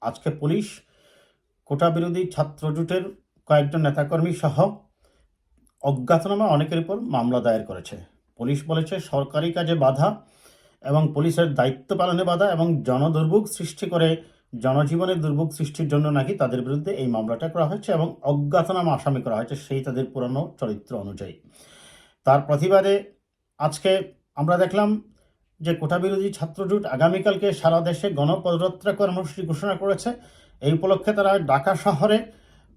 আজকে পুলিশ কোটা বিরোধী ছাত্র জোটের কয়েকজন নেতাকর্মী সহ অজ্ঞাতনামা অনেকের উপর মামলা দায়ের করেছে। পুলিশ বলেছে সরকারি কাজে বাধা এবং পুলিশের দায়িত্ব পালনে বাধা এবং জনদুর্ভোগ সৃষ্টি করে জনজীবনের দুর্ভোগ সৃষ্টির জন্য নাকি তাদের বিরুদ্ধে এই মামলাটা করা হয়েছে এবং অজ্ঞাতনামা আসামি করা হয়েছে সেই তাদের পুরানো চরিত্র অনুযায়ী। তার প্রতিবাদে আজকে আমরা দেখলাম যে কোটা বিরোধী ছাত্রজোট আগামীকালকে সারা দেশে গণপদযাত্রা কর্মসূচি ঘোষণা করেছে। এই উপলক্ষে তারা ঢাকা শহরে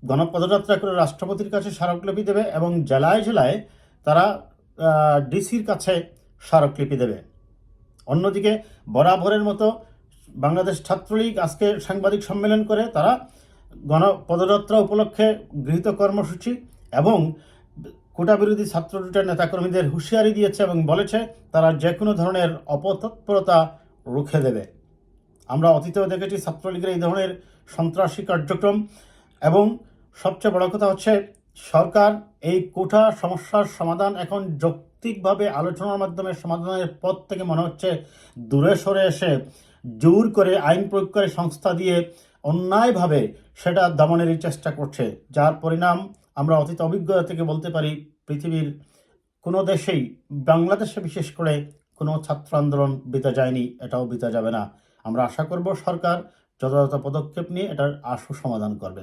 গণপদযাত্রা করে রাষ্ট্রপতির কাছে স্মারকলিপি দেবে এবং জেলায় জেলায় তারা ডিসির কাছে স্মারকলিপি দেবে। অন্যদিকে বরাবরের মতো বাংলাদেশ ছাত্রলীগ আজকে সাংবাদিক সম্মেলন করে তারা গণপদযাত্রা উপলক্ষে গৃহীত কর্মসূচি এবং কোটা বিরোধী ছাত্রজোটের নেতাকর্মীদের হুঁশিয়ারি দিয়েছে এবং বলেছে তারা যে কোনো ধরনের অপতৎপরতা রুখে দেবে। আমরা অতীতেও দেখেছি ছাত্রলীগের এই ধরনের সন্ত্রাসী কার্যক্রম এবং সবচেয়ে বড় কথা হচ্ছে সরকার এই কোটা সমস্যার সমাধান এখন যৌক্তিকভাবে আলোচনার মাধ্যমে সমাধানের পথ থেকে মনে হচ্ছে দূরে সরে এসে জোর করে আইন প্রয়োগকারী সংস্থা দিয়ে অন্যায়ভাবে সেটা দমনেরই চেষ্টা করছে, যার পরিণাম আমরা অতীত অভিজ্ঞতা থেকে বলতে পারি পৃথিবীর কোনো দেশেই, বাংলাদেশে বিশেষ করে কোনো ছাত্র আন্দোলন বিতে যায়নি, এটাও বিতে যাবে না। আমরা আশা করব সরকার যথাযথ পদক্ষেপ নিয়ে এটার আশু সমাধান করবে।